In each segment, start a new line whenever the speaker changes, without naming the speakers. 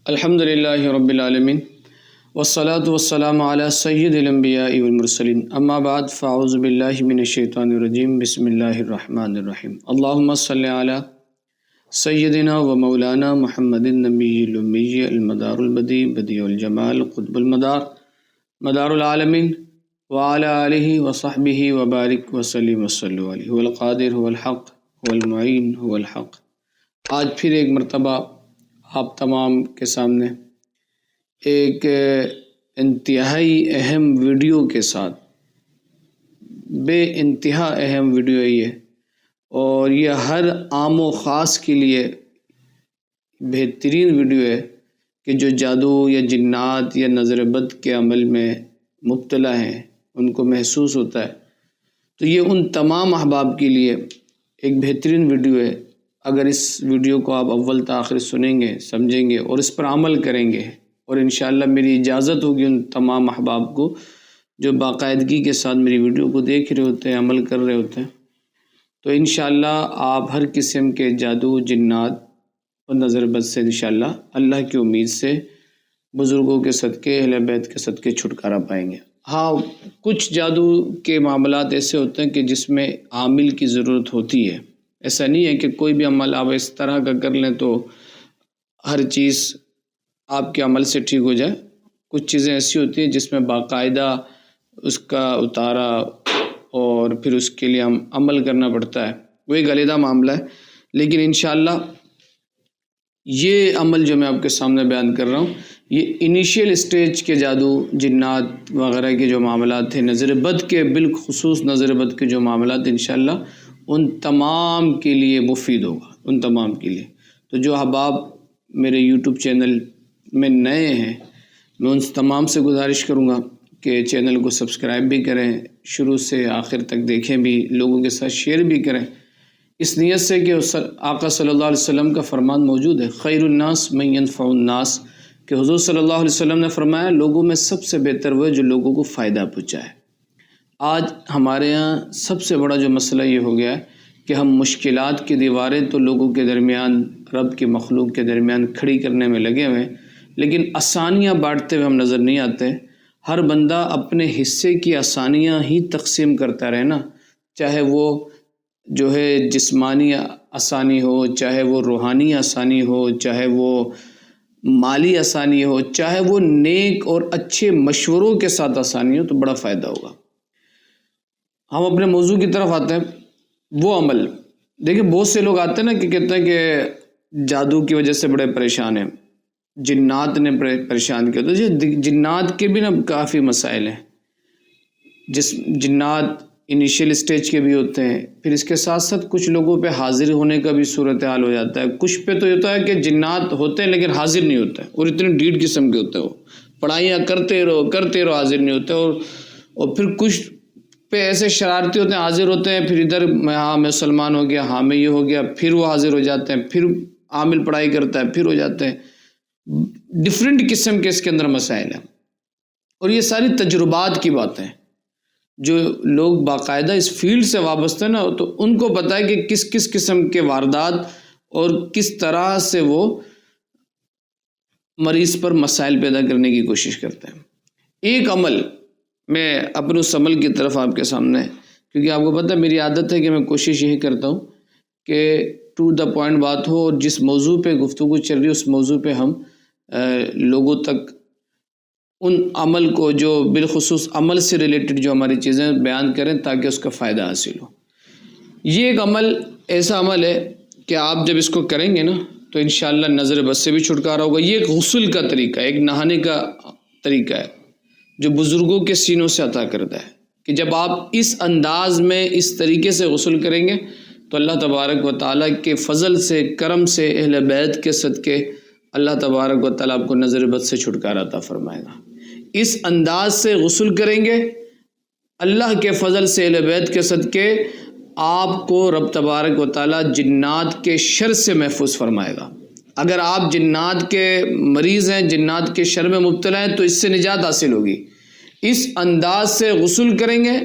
الحمدللہ رب العالمین والصلاة والسلام علی سید الانبیاء والمرسلین اما بعد فاعوذ باللہ من الشیطان الرجیم بسم اللہ الرحمن الرحیم اللہم صلی علی سیدنا و مولانا محمد النبی الامی المدار البدیع بدیع الجمال قطب المدار مدار العالمین وعلی آلہ وصحبہ وبارک وسلم وصلو علیہ هو القادر هو الحق هو المعین هو الحق۔ آج پھر ایک مرتبہ آپ تمام کے سامنے ایک انتہائی اہم ویڈیو کے ساتھ، بے انتہا اہم ویڈیو ہے اور یہ ہر عام و خاص کے لیے بہترین ویڈیو ہے کہ جو جادو یا جنات یا نظر بد کے عمل میں مبتلا ہیں، ان کو محسوس ہوتا ہے، تو یہ ان تمام احباب کے لیے ایک بہترین ویڈیو ہے۔ اگر اس ویڈیو کو آپ اول تا آخر سنیں گے، سمجھیں گے اور اس پر عمل کریں گے، اور انشاءاللہ میری اجازت ہوگی ان تمام احباب کو جو باقاعدگی کے ساتھ میری ویڈیو کو دیکھ رہے ہوتے ہیں، عمل کر رہے ہوتے ہیں، تو انشاءاللہ آپ ہر قسم کے جادو، جنات اور نظر بد سے انشاءاللہ اللہ کی امید سے بزرگوں کے صدقے، اہل بیت کے صدقے چھٹکارا پائیں گے۔ ہاں، کچھ جادو کے معاملات ایسے ہوتے ہیں کہ جس میں عامل کی ضرورت ہوتی ہے۔ ایسا نہیں ہے کہ کوئی بھی عمل آپ اس طرح کا کر لیں تو ہر چیز آپ کے عمل سے ٹھیک ہو جائے۔ کچھ چیزیں ایسی ہوتی ہیں جس میں باقاعدہ اس کا اتارا اور پھر اس کے لیے ہم عمل کرنا پڑتا ہے، وہ ایک علیحدہ معاملہ ہے۔ لیکن انشاءاللہ یہ عمل جو میں آپ کے سامنے بیان کر رہا ہوں، یہ انیشیل اسٹیج کے جادو، جنات وغیرہ کے جو معاملات ہیں، نظر بد کے، بالخصوص نظر بد کے جو معاملات، انشاءاللہ ان تمام کے لیے مفید ہوگا، ان تمام کے لیے۔ تو جو احباب میرے یوٹیوب چینل میں نئے ہیں، میں ان تمام سے گزارش کروں گا کہ چینل کو سبسکرائب بھی کریں، شروع سے آخر تک دیکھیں بھی، لوگوں کے ساتھ شیئر بھی کریں، اس نیت سے کہ آقا صلی اللہ علیہ وسلم کا فرمان موجود ہے، خیر الناس من ینفع الناس، کہ حضور صلی اللہ علیہ وسلم نے فرمایا لوگوں میں سب سے بہتر وہ ہے جو لوگوں کو فائدہ پہنچائے۔ آج ہمارے ہاں سب سے بڑا جو مسئلہ یہ ہو گیا ہے کہ ہم مشکلات کی دیواریں تو لوگوں کے درمیان، رب کی مخلوق کے درمیان کھڑی کرنے میں لگے ہوئے ہیں، لیکن آسانیاں بانٹتے ہوئے ہم نظر نہیں آتے۔ ہر بندہ اپنے حصے کی آسانیاں ہی تقسیم کرتا رہے نا، چاہے وہ جو ہے جسمانی آسانی ہو، چاہے وہ روحانی آسانی ہو، چاہے وہ مالی آسانی ہو، چاہے وہ نیک اور اچھے مشوروں کے ساتھ آسانی ہو، تو بڑا فائدہ ہوگا۔ ہم اپنے موضوع کی طرف آتے ہیں، وہ عمل دیکھیں، بہت سے لوگ آتے ہیں نا کہ کہتے ہیں کہ جادو کی وجہ سے بڑے پریشان ہیں، جنات نے پریشان کیا۔ تو جنات کے بھی نا کافی مسائل ہیں۔ جنات انیشیل اسٹیج کے بھی ہوتے ہیں، پھر اس کے ساتھ ساتھ کچھ لوگوں پہ حاضر ہونے کا بھی صورتحال ہو جاتا ہے۔ کچھ پہ تو ہوتا ہے کہ جنات ہوتے ہیں لیکن حاضر نہیں ہوتے، اور اتنے ڈیڑھ قسم کے ہوتے ہیں، وہ پڑھائیاں کرتے رہو حاضر نہیں ہوتے، اور پھر کچھ پہ ایسے شرارتی ہوتے ہیں، حاضر ہوتے ہیں، پھر ادھر ہاں میں مسلمان ہو گیا، ہاں میں یہ ہو گیا، پھر وہ حاضر ہو جاتے ہیں، پھر عامل پڑھائی کرتا ہے، پھر ہو جاتے ہیں۔ ڈفرینٹ قسم کے اس کے اندر مسائل ہیں، اور یہ ساری تجربات کی باتیں ہیں۔ جو لوگ باقاعدہ اس فیلڈ سے وابستہ ہیں نا، تو ان کو پتہ ہے کہ کس کس قسم کے واردات اور کس طرح سے وہ مریض پر مسائل پیدا کرنے کی کوشش کرتے ہیں۔ ایک عمل میں اپنے اس عمل کی طرف آپ کے سامنے، کیونکہ آپ کو پتہ ہے میری عادت ہے کہ میں کوشش یہی کرتا ہوں کہ ٹو دا پوائنٹ بات ہو، اور جس موضوع پہ گفتگو چل رہی ہے اس موضوع پہ ہم لوگوں تک ان عمل کو، جو بالخصوص عمل سے ریلیٹڈ جو ہماری چیزیں بیان کریں تاکہ اس کا فائدہ حاصل ہو۔ یہ ایک عمل ایسا عمل ہے کہ آپ جب اس کو کریں گے نا تو انشاءاللہ نظر بد سے بھی چھٹکارا ہوگا۔ یہ ایک غسل کا طریقہ ہے، ایک نہانے کا طریقہ ہے جو بزرگوں کے سینوں سے عطا کرتا ہے، کہ جب آپ اس انداز میں اس طریقے سے غسل کریں گے تو اللہ تبارک و تعالیٰ کے فضل سے، کرم سے، اہل بیت کے صدقے اللہ تبارک و تعالیٰ آپ کو نظر بد سے چھٹکارا عطا فرمائے گا۔ اس انداز سے غسل کریں گے، اللہ کے فضل سے، اہل بیت کے صدقے آپ کو رب تبارک و تعالیٰ جنات کے شر سے محفوظ فرمائے گا۔ اگر آپ جنات کے مریض ہیں، جنات کے شر میں مبتلا ہیں، تو اس سے نجات حاصل ہوگی۔ اس انداز سے غسل کریں گے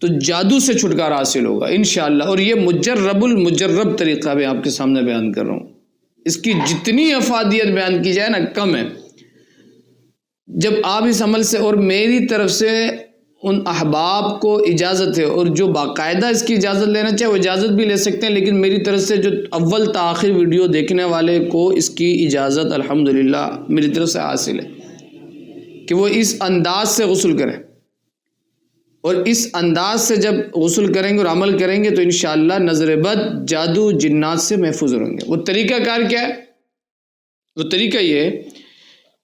تو جادو سے چھٹکارا حاصل ہوگا انشاءاللہ، اور یہ مجرب المجرب طریقہ میں آپ کے سامنے بیان کر رہا ہوں۔ اس کی جتنی افادیت بیان کی جائے نا کم ہے۔ جب آپ اس عمل سے، اور میری طرف سے ان احباب کو اجازت ہے، اور جو باقاعدہ اس کی اجازت لینا چاہے وہ اجازت بھی لے سکتے ہیں، لیکن میری طرف سے جو اول تا آخر ویڈیو دیکھنے والے کو اس کی اجازت الحمدللہ میری طرف سے حاصل ہے کہ وہ اس انداز سے غسل کریں، اور اس انداز سے جب غسل کریں گے اور عمل کریں گے تو انشاءاللہ نظر بد، جادو، جنات سے محفوظ رہیں گے۔ وہ طریقہ کار کیا ہے؟ وہ طریقہ یہ ہے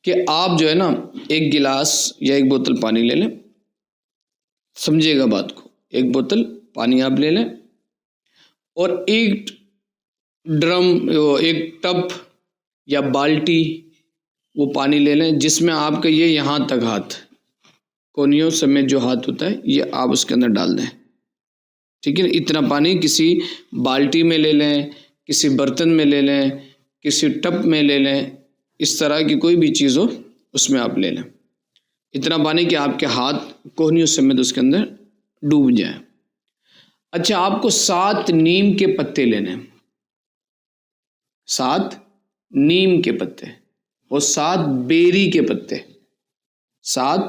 کہ آپ جو ہے نا ایک گلاس یا ایک بوتل پانی لے لیں، سمجھیے گا بات کو، ایک بوتل پانی آپ لے لیں، اور ایک ڈرم، ایک ٹب یا بالٹی وہ پانی لے لیں، جس میں آپ کا یہ یہاں تک ہاتھ، کونیوں سمیت جو ہاتھ ہوتا ہے، یہ آپ اس کے اندر ڈال دیں، ٹھیک ہے نا؟ اتنا پانی کسی بالٹی میں لے لیں، کسی برتن میں لے لیں، کسی ٹب میں لے لیں، اس طرح کی کوئی بھی چیز ہو اس میں آپ لے لیں، اتنا پانی کہ آپ کے ہاتھ کوہنیوں سمیت اس کے اندر ڈوب جائیں۔ اچھا، آپ کو 7 نیم کے پتے لینے ہیں، 7 نیم کے پتے، اور 7 بیری کے پتے، 7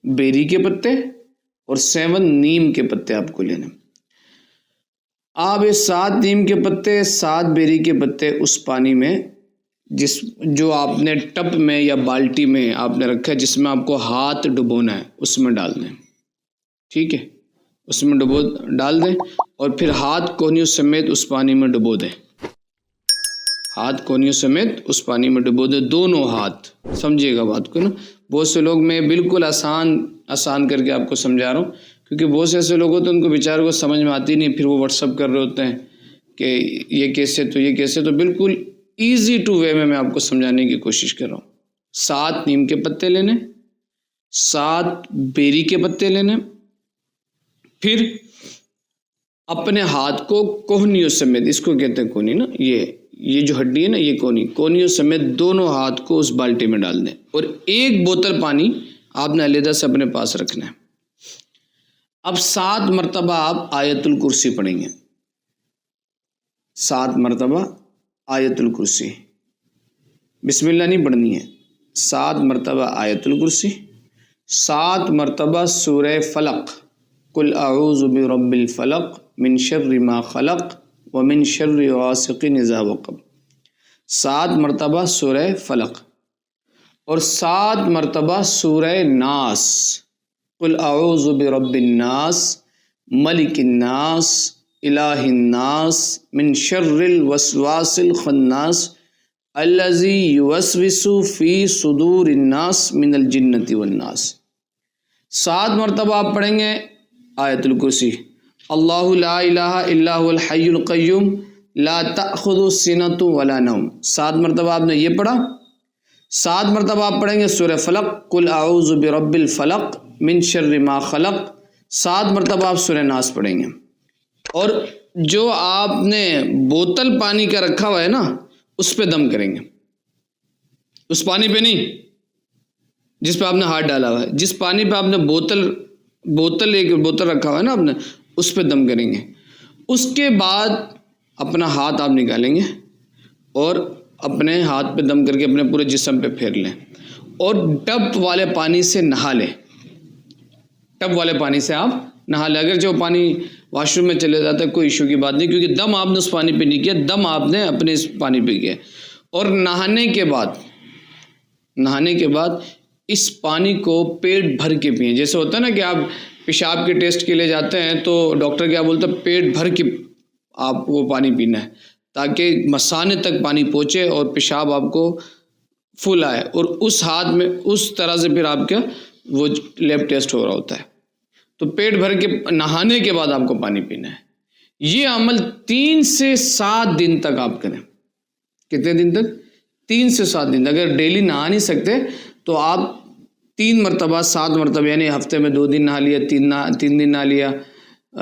بیری کے پتے اور 7 نیم کے پتے آپ کو لینے۔ آپ یہ 7 نیم کے پتے، 7 بیری کے پتے اس پانی میں، جو آپ نے ٹب میں یا بالٹی میں آپ نے رکھا ہے، جس میں آپ کو ہاتھ ڈبونا ہے، اس میں ڈال دیں، ٹھیک ہے؟ اس میں ڈال دیں، اور پھر ہاتھ کونیوں سمیت اس پانی میں ڈبو دیں، ہاتھ کونیوں سمیت اس پانی میں ڈبو دیں، دونوں ہاتھ، سمجھیے گا بات کو نا۔ بہت سے لوگ، میں بالکل آسان کر کے آپ کو سمجھا رہا ہوں، کیونکہ بہت سے ایسے لوگ ہوتے ہیں ان کو بیچارے کو سمجھ میں آتی نہیں، پھر وہ واٹس اپ کر رہے ہوتے ہیں کہ یہ کیسے، تو یہ کیسے، تو بالکل ایزی ٹو وے میں آپ کو سمجھانے کی کوشش کر رہا ہوں۔ 7 نیم کے پتے لینے، 7 بیری کے پتے لینے، پھر اپنے ہاتھ کو کوہنیوں سمیت، اس کو کہتے ہیں کونی نا، یہ جو ہڈی ہے نا، یہ کونیوں سمیت دونوں ہاتھ کو اس بالٹی میں ڈال دیں، اور ایک بوتل پانی آپ نے علیحدہ سے اپنے پاس رکھنا ہے۔ اب 7 مرتبہ آپ آیت الکرسی پڑھیں گے، 7 مرتبہ آیت الکرسی، بسم اللہ نہیں پڑھنی ہے، 7 مرتبہ آیت الکرسی، 7 مرتبہ سورہ فلق، قل اعوذ برب الفلق من شر ما خلق ومن شر غاسق اذا وقب، 7 مرتبہ سورہ فلق، اور 7 مرتبہ سورہ ناس، قل اعوذ برب الناس ملک الناس الہ الناس من شر الوسواس الخناس الذی یوسوس فی صدور الناس من الجنۃ والناس۔ 7 مرتبہ آپ پڑھیں گے آیت الکرسی، اللہ لا الہ الا هو الحی القیوم لا تأخذ سنۃ ولا نوم، 7 مرتبہ آپ نے یہ پڑھا۔ 7 مرتبہ آپ پڑھیں گے سورہ فلق، قل اعوذ برب الفلق من شر ما خلق، 7 مرتبہ آپ سورہ ناس پڑھیں گے، اور جو آپ نے بوتل پانی کا رکھا ہوا ہے نا، اس پہ دم کریں گے، اس پانی پہ نہیں جس پہ آپ نے ہاتھ ڈالا ہوا ہے، جس پانی پہ آپ نے ایک بوتل رکھا ہوا ہے نا آپ نے، اس پہ دم کریں گے۔ اس کے بعد اپنا ہاتھ آپ نکالیں گے اور اپنے ہاتھ پہ دم کر کے اپنے پورے جسم پہ پھیر لیں، اور ٹب والے پانی سے نہا لیں، ٹب والے پانی سے آپ نہا لیں، اگر جو پانی واش روم میں چلے جاتا ہے کوئی ایشو کی بات نہیں، کیونکہ دم آپ نے اس پانی پہ نہیں کیا، دم آپ نے اپنے اس پانی پہ کیا۔ اور نہانے کے بعد اس پانی کو پیٹ بھر کے پئیں، جیسے ہوتا ہے نا کہ آپ پیشاب کے ٹیسٹ کے لیے جاتے ہیں تو ڈاکٹر کیا بولتا ہے، پیٹ بھر کے آپ وہ پانی پینا ہے، تاکہ مثانے تک پانی پہنچے اور پیشاب آپ کو فل آئے، اور اس ہاتھ میں اس طرح سے پھر آپ کا وہ لیب ٹیسٹ ہو رہا ہوتا ہے۔ تو پیٹ بھر کے نہانے کے بعد آپ کو پانی پینا ہے۔ یہ عمل 3 سے 7 دن تک آپ کریں۔ کتنے دن تک؟ 3 سے 7 دن۔ اگر ڈیلی نہا نہیں سکتے تو آپ 3 مرتبہ 7 مرتبہ، یعنی ہفتے میں 2 دن نہا لیا، 3 دن نہا لیا،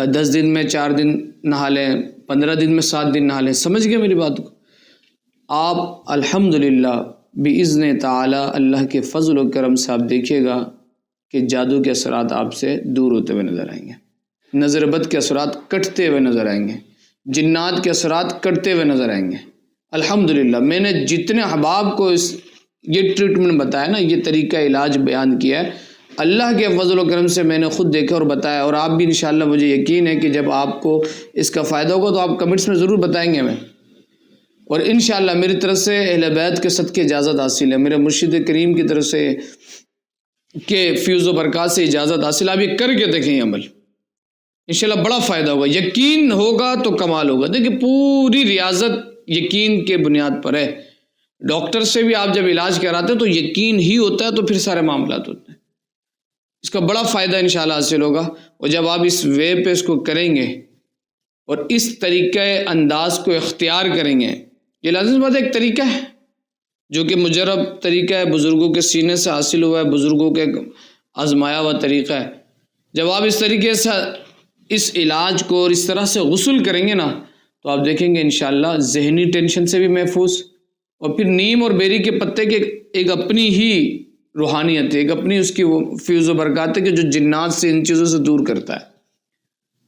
10 دن میں 4 دن نہا لیں، 15 دن میں 7 دن نہا لیں۔ سمجھ گئے میری بات کو؟ آپ الحمدللہ بإذن تعالی اللہ کے فضل و کرم سے آپ دیکھیے گا کہ جادو کے اثرات آپ سے دور ہوتے ہوئے نظر آئیں گے، نظر بد کے اثرات کٹتے ہوئے نظر آئیں گے، جنات کے اثرات کٹتے ہوئے نظر آئیں گے۔ الحمدللہ میں نے جتنے احباب کو یہ ٹریٹمنٹ بتایا نا، یہ طریقہ علاج بیان کیا ہے، اللہ کے فضل و کرم سے میں نے خود دیکھا اور بتایا، اور آپ بھی انشاءاللہ مجھے یقین ہے کہ جب آپ کو اس کا فائدہ ہوگا تو آپ کمنٹس میں ضرور بتائیں گے ہمیں، اور انشاءاللہ میری طرف سے اہل بیت کے صدقے اجازت حاصل ہے، میرے مرشد کریم کی طرف سے کہ فیض و برکات سے اجازت حاصل، آپ یہ کر کے دیکھیں عمل، انشاءاللہ بڑا فائدہ ہوگا، یقین ہوگا تو کمال ہوگا۔ دیکھیں پوری ریاضت یقین کے بنیاد پر ہے، ڈاکٹر سے بھی آپ جب علاج کراتے ہیں تو یقین ہی ہوتا ہے تو پھر سارے معاملات ہوتے ہیں، اس کا بڑا فائدہ انشاءاللہ حاصل ہوگا، اور جب آپ اس وے پہ اس کو کریں گے اور اس طریقہ انداز کو اختیار کریں گے، یہ لازم بات ایک طریقہ ہے جو کہ مجرب طریقہ ہے، بزرگوں کے سینے سے حاصل ہوا ہے، بزرگوں کے آزمایا ہوا طریقہ ہے، جب آپ اس طریقے سے اس علاج کو اور اس طرح سے غسل کریں گے نا تو آپ دیکھیں گے انشاءاللہ ذہنی ٹینشن سے بھی محفوظ، اور پھر نیم اور بیری کے پتے کے ایک اپنی ہی روحانیت ہے، ایک اپنی اس کی وہ فیض و برکات ہے کہ جو جنات سے ان چیزوں سے دور کرتا ہے،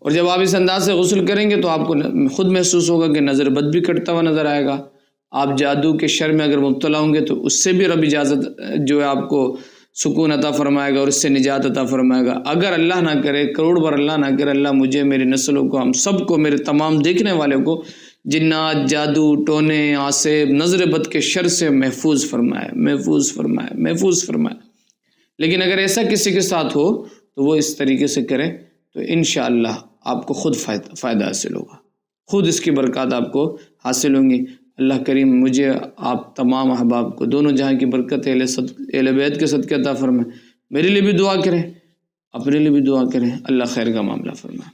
اور جب آپ اس انداز سے غسل کریں گے تو آپ کو خود محسوس ہوگا کہ نظر بد بھی کٹتا ہوا نظر آئے گا، آپ جادو کے شر میں اگر مبتلا ہوں گے تو اس سے بھی رب اجازت جو ہے آپ کو سکون عطا فرمائے گا اور اس سے نجات عطا فرمائے گا۔ اگر اللہ نہ کرے، کروڑ بار اللہ نہ کرے، اللہ مجھے، میری نسلوں کو، ہم سب کو، میرے تمام دیکھنے والے کو جنات، جادو، ٹونے، عاصب، نظر بد کے شر سے محفوظ فرمائے، محفوظ فرمائے، محفوظ فرمائے۔ لیکن اگر ایسا کسی کے ساتھ ہو تو وہ اس طریقے سے کرے تو انشاءاللہ آپ کو خود فائدہ حاصل ہوگا، خود اس کی برکات آپ کو حاصل ہوں گی۔ اللہ کریم مجھے، آپ تمام احباب کو دونوں جہاں کی برکت اہل بیت کے صدقے عطا فرمائے۔ میرے لیے بھی دعا کریں، اپنے لیے بھی دعا کریں، اللہ خیر کا معاملہ فرمائے۔